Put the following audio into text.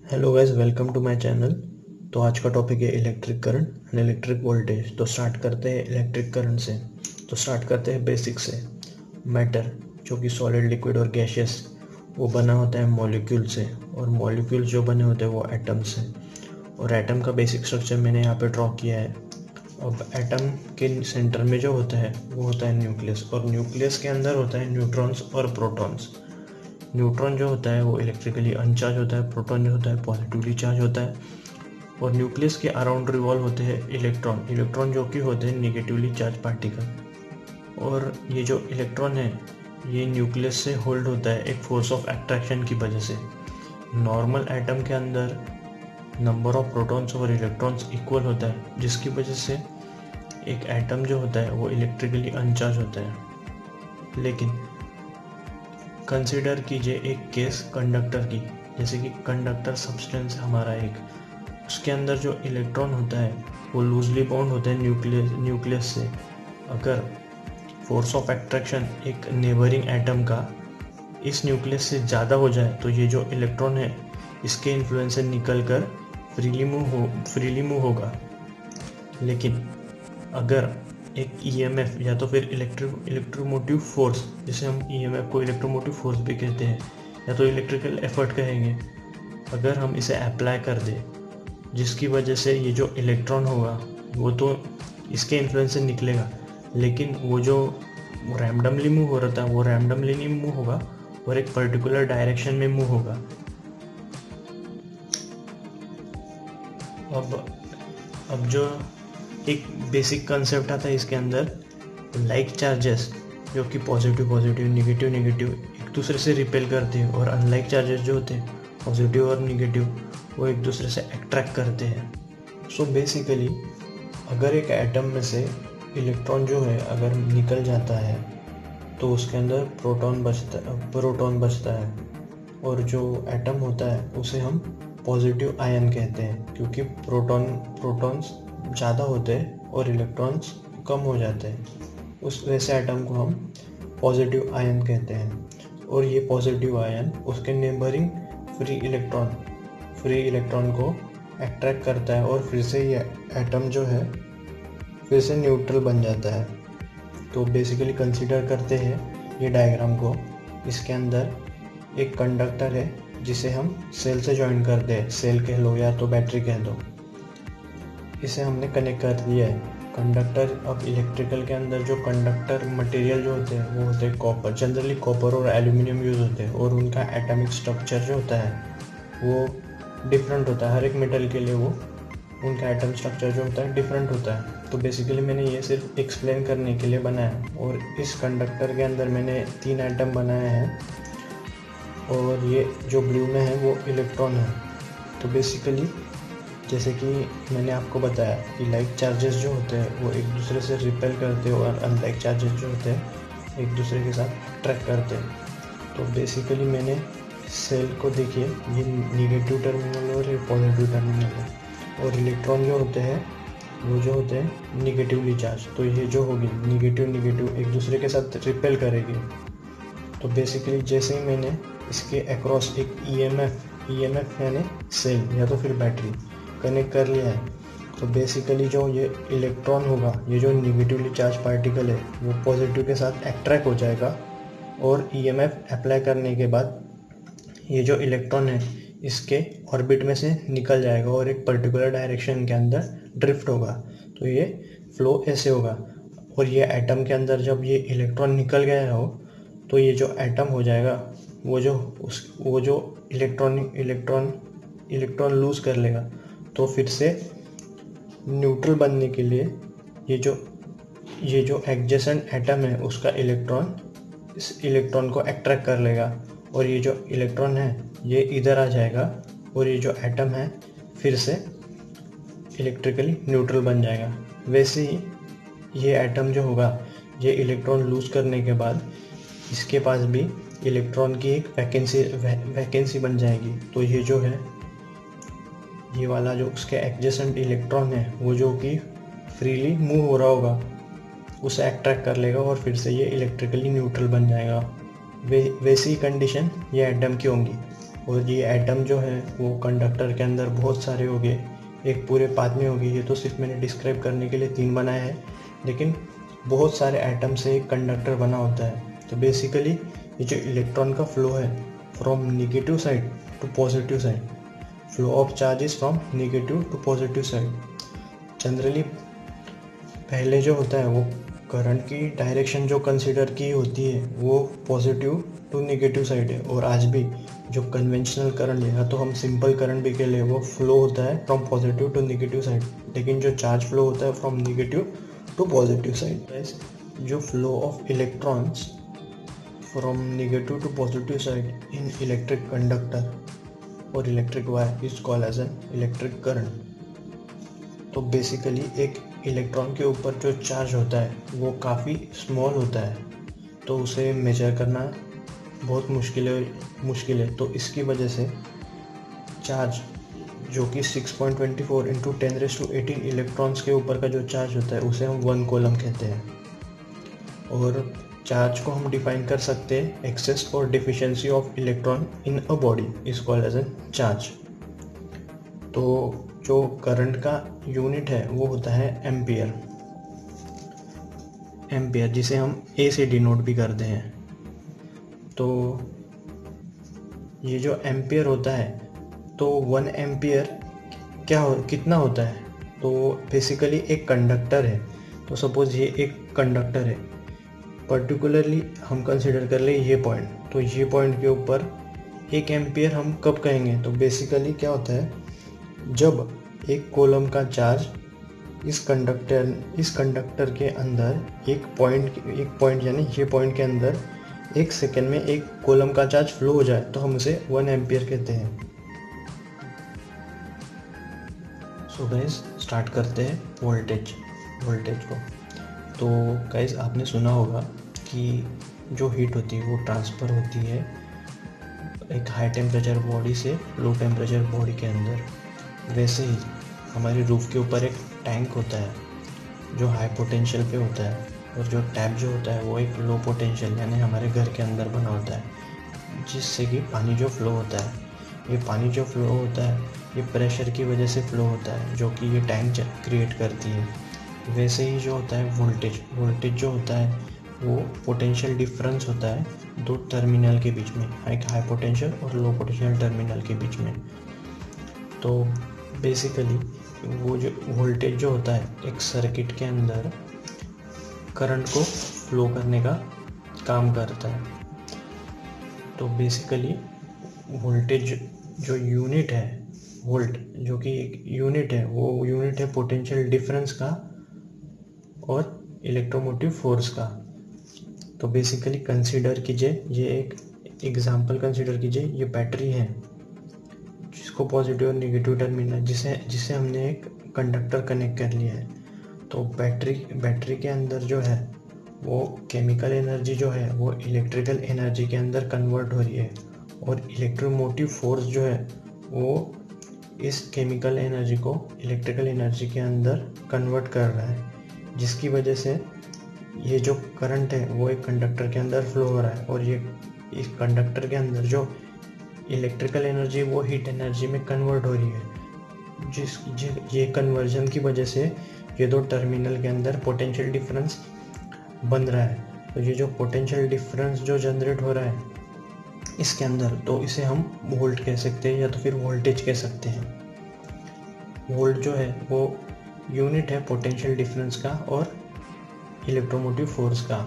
Hello guys, welcome to my channel. तो आज का टॉपिक है electric current and electric voltage. तो स्टार्ट करते हैं इलेक्ट्रिक करंट से। तो स्टार्ट करते हैं बेसिक से। मैटर जो कि सॉलिड, लिक्विड और गैसियस, वो बना होता है मॉलिक्यूल से, और मॉलिक्यूल जो बने होते हैं वो एटम से। और एटम का बेसिक स्ट्रक्चर मैंने यहाँ पे ड्रॉ किया है। अब एटम के सेंटर में जो होता है वो होता है न्यूक्लियस, और न्यूक्लियस के अंदर होता है न्यूट्रॉन्स और प्रोटॉन्स। न्यूट्रॉन जो होता है वो इलेक्ट्रिकली अनचार्ज होता है, प्रोटॉन जो होता है पॉजिटिवली चार्ज होता है। और न्यूक्लियस के अराउंड रिवॉल्व होते हैं इलेक्ट्रॉन इलेक्ट्रॉन जो कि होते हैं निगेटिवली चार्ज पार्टिकल। और ये जो इलेक्ट्रॉन है ये न्यूक्लियस से होल्ड होता है एक फोर्स ऑफ अट्रैक्शन की वजह से। नॉर्मल एटम के अंदर नंबर ऑफ प्रोटॉन्स और इलेक्ट्रॉन्स इक्वल होता है, जिसकी वजह से एक एटम जो होता है वो इलेक्ट्रिकली अनचार्ज होता है। लेकिन कंसिडर कीजिए एक केस कंडक्टर की, जैसे कि कंडक्टर सब्सटेंस हमारा एक, उसके अंदर जो इलेक्ट्रॉन होता है वो लूजली बाउंड होते हैं न्यूक्लियस से। अगर फोर्स ऑफ अट्रैक्शन एक नेबरिंग एटम का इस न्यूक्लियस से ज़्यादा हो जाए तो ये जो इलेक्ट्रॉन है इसके इन्फ्लुएंस से निकल कर फ्रीली मूव होगा। लेकिन अगर एक ईएमएफ या तो फिर इलेक्ट्रोमोटिव फोर्स, जिसे हम ईएमएफ को इलेक्ट्रोमोटिव फोर्स भी कहते हैं या तो इलेक्ट्रिकल एफर्ट कहेंगे, अगर हम इसे अप्लाई कर दें जिसकी वजह से ये जो इलेक्ट्रॉन होगा वो तो इसके इन्फ्लुएंस से निकलेगा, लेकिन वो जो रैंडमली मूव हो रहा था वो रैंडमली नहीं मूव होगा और एक पर्टिकुलर डायरेक्शन में मूव होगा। अब जो एक बेसिक कंसेप्ट आता है इसके अंदर, लाइक चार्जेस जो कि पॉजिटिव पॉजिटिव, नेगेटिव नेगेटिव एक दूसरे से रिपेल करते हैं, और अनलाइक चार्जेस जो होते हैं पॉजिटिव और नेगेटिव वो एक दूसरे से अट्रैक्ट करते हैं। सो बेसिकली अगर एक एटम में से इलेक्ट्रॉन जो है अगर निकल जाता है तो उसके अंदर प्रोटॉन बचता है, और जो एटम होता है उसे हम पॉजिटिव आयन कहते हैं, क्योंकि प्रोटॉन्स ज़्यादा होते हैं और इलेक्ट्रॉन्स कम हो जाते हैं। उस वैसे एटम को हम पॉजिटिव आयन कहते हैं। और ये पॉजिटिव आयन उसके नेबरिंग फ्री इलेक्ट्रॉन को अट्रैक्ट करता है, और फिर से ये एटम जो है फिर से न्यूट्रल बन जाता है। तो बेसिकली कंसीडर करते हैं ये डायग्राम को। इसके अंदर एक कंडक्टर है जिसे हम सेल से ज्वाइन करते हैं, सेल कह लो या तो बैटरी कह दो। इसे हमने कनेक्ट कर दिया है कंडक्टर। अब इलेक्ट्रिकल के अंदर जो कंडक्टर मटेरियल जो होते हैं वो होते हैं कॉपर। जनरली कॉपर और एल्यूमिनियम यूज़ होते हैं, और उनका एटॉमिक स्ट्रक्चर जो होता है वो डिफरेंट होता है। हर एक मेटल के लिए वो उनका एटम स्ट्रक्चर जो होता है डिफरेंट होता है। तो बेसिकली मैंने ये सिर्फ एक्सप्लेन करने के लिए बनाया, और इस कंडक्टर के अंदर मैंने 3 एटम बनाए हैं, और ये जो ब्लू में है वो इलेक्ट्रॉन है। तो बेसिकली जैसे कि मैंने आपको बताया कि लाइक चार्जेस जो होते हैं वो एक दूसरे से रिपेल करते हैं, और अनलाइक चार्जेस जो होते हैं एक दूसरे के साथ अट्रैक्ट करते हैं। तो बेसिकली मैंने सेल को देखिए, ये निगेटिव टर्मिनल और ये पॉजिटिव टर्मिनल है, और इलेक्ट्रॉन जो होते हैं वो जो होते हैं निगेटिवली चार्ज। तो ये जो होगी निगेटिव एक दूसरे के साथ रिपेल करेगी। तो बेसिकली जैसे ही मैंने इसके अक्रॉस एक ईएमएफ यानी सेल या तो फिर बैटरी कनेक्ट कर लिया है, तो बेसिकली जो ये इलेक्ट्रॉन होगा, ये जो निगेटिवली चार्ज पार्टिकल है वो पॉजिटिव के साथ अट्रैक्ट हो जाएगा, और ईएमएफ अप्लाई करने के बाद ये जो इलेक्ट्रॉन है इसके ऑर्बिट में से निकल जाएगा और एक पर्टिकुलर डायरेक्शन के अंदर ड्रिफ्ट होगा। तो ये फ्लो ऐसे होगा, और ये एटम के अंदर जब ये इलेक्ट्रॉन निकल गया हो तो ये जो एटम हो जाएगा वो जो इलेक्ट्रॉन लूज़ कर लेगा। तो फिर से न्यूट्रल बनने के लिए ये जो एडजेसेंट एटम है उसका इलेक्ट्रॉन इस इलेक्ट्रॉन को अट्रैक्ट कर लेगा, और ये जो इलेक्ट्रॉन है ये इधर आ जाएगा, और ये जो एटम है फिर से इलेक्ट्रिकली न्यूट्रल बन जाएगा। वैसे ही ये एटम जो होगा ये इलेक्ट्रॉन लूज़ करने के बाद इसके पास भी इलेक्ट्रॉन की एक वैकेंसी बन जाएगी। तो ये जो है ये वाला जो उसके एडजेसेंट इलेक्ट्रॉन है वो जो कि फ्रीली मूव हो रहा होगा उसे अट्रैक्ट कर लेगा, और फिर से ये इलेक्ट्रिकली न्यूट्रल बन जाएगा। वैसी कंडीशन ये एटम की होंगी। और ये एटम जो है वो कंडक्टर के अंदर बहुत सारे हो गए, एक पूरे पाथ में हो गए। ये तो सिर्फ मैंने डिस्क्राइब करने के लिए 3 बनाए हैं, लेकिन बहुत सारे एटम से एक कंडक्टर बना होता है। तो बेसिकली ये जो इलेक्ट्रॉन का फ्लो है from negative side to positive side, flow of charges from negative to positive side, generally पहले जो होता है वो करंट की डायरेक्शन जो कंसिडर की होती है वो पॉजिटिव टू नेगेटिव साइड है। और आज भी जो कन्वेंशनल करंट है, या तो हम सिंपल करंट भी कह ले, वो फ्लो होता है from positive to negative side, लेकिन जो चार्ज फ्लो होता है from negative to positive side. जो flow of electrons from negative to positive side in electric conductor और electric wire is called as an electric current. तो basically एक electron के ऊपर जो चार्ज होता है वो काफ़ी स्मॉल होता है, तो उसे मेजर करना बहुत मुश्किल है। तो इसकी वजह से चार्ज जो कि 6.24 इंटू 10⁻18 इलेक्ट्रॉन्स के ऊपर का जो चार्ज होता है उसे हम 1 कूलम कहते हैं। और चार्ज को हम डिफाइन कर सकते हैं एक्सेस और deficiency of electron in a body is called as an charge. तो जो करंट का यूनिट है वो होता है एम्पियर, जिसे हम ए से डिनोट भी करते हैं। तो ये जो एम्पियर होता है, तो 1 एम्पियर कितना होता है? तो बेसिकली एक कंडक्टर है। तो सपोज ये एक कंडक्टर है, पर्टिकुलरली हम कंसिडर कर ले ये पॉइंट, तो ये पॉइंट के ऊपर 1 एम्पियर हम कब कहेंगे? तो बेसिकली क्या होता है, जब एक कॉलम का चार्ज इस कंडक्टर के अंदर एक पॉइंट यानी ये पॉइंट के अंदर 1 सेकेंड में एक कॉलम का चार्ज फ्लो हो जाए तो हम उसे 1 एम्पियर कहते हैं। सो गाइस स्टार्ट करते हैं वोल्टेज को। तो गाइस आपने सुना होगा कि जो हीट होती है वो ट्रांसफ़र होती है एक हाई टेम्परेचर बॉडी से लो टेम्परेचर बॉडी के अंदर। वैसे ही हमारी रूफ़ के ऊपर एक टैंक होता है जो हाई पोटेंशियल पे होता है, और जो टैप जो होता है वो एक लो पोटेंशियल यानी हमारे घर के अंदर बना होता है, जिससे कि पानी जो फ्लो होता है, ये पानी जो फ्लो होता है ये प्रेशर की वजह से फ्लो होता है जो कि ये टैंक क्रिएट करती है। वैसे ही जो होता है वोल्टेज जो होता है वो पोटेंशियल डिफरेंस होता है 2 टर्मिनल के बीच में, एक हाई पोटेंशियल और लो पोटेंशियल टर्मिनल के बीच में। तो बेसिकली वो जो वोल्टेज जो होता है एक सर्किट के अंदर करंट को फ्लो करने का काम करता है। तो बेसिकली वोल्टेज जो यूनिट है, वोल्ट जो कि एक यूनिट है, वो यूनिट है पोटेंशियल डिफरेंस का और इलेक्ट्रोमोटिव फोर्स का। तो बेसिकली कंसीडर कीजिए, ये एक एग्जांपल कंसीडर कीजिए, ये बैटरी है जिसको पॉजिटिव और नेगेटिव टर्मिनल जिसे हमने एक कंडक्टर कनेक्ट कर लिया है। तो बैटरी के अंदर जो है वो केमिकल एनर्जी जो है वो इलेक्ट्रिकल एनर्जी के अंदर कन्वर्ट हो रही है, और इलेक्ट्रोमोटिव फोर्स जो है वो इस केमिकल एनर्जी को इलेक्ट्रिकल एनर्जी के अंदर कन्वर्ट कर रहा है, जिसकी वजह से ये जो करंट है वो एक कंडक्टर के अंदर फ्लो हो रहा है, और ये इस कंडक्टर के अंदर जो इलेक्ट्रिकल एनर्जी वो हीट एनर्जी में कन्वर्ट हो रही है। ये कन्वर्जन की वजह से ये 2 टर्मिनल के अंदर पोटेंशियल डिफरेंस बन रहा है। तो ये जो पोटेंशियल डिफरेंस जो जनरेट हो रहा है इसके अंदर, तो इसे हम वोल्ट कह सकते हैं या तो फिर वोल्टेज कह सकते हैं। वोल्ट जो है वो यूनिट है पोटेंशियल डिफरेंस का और इलेक्ट्रोमोटिव फोर्स का।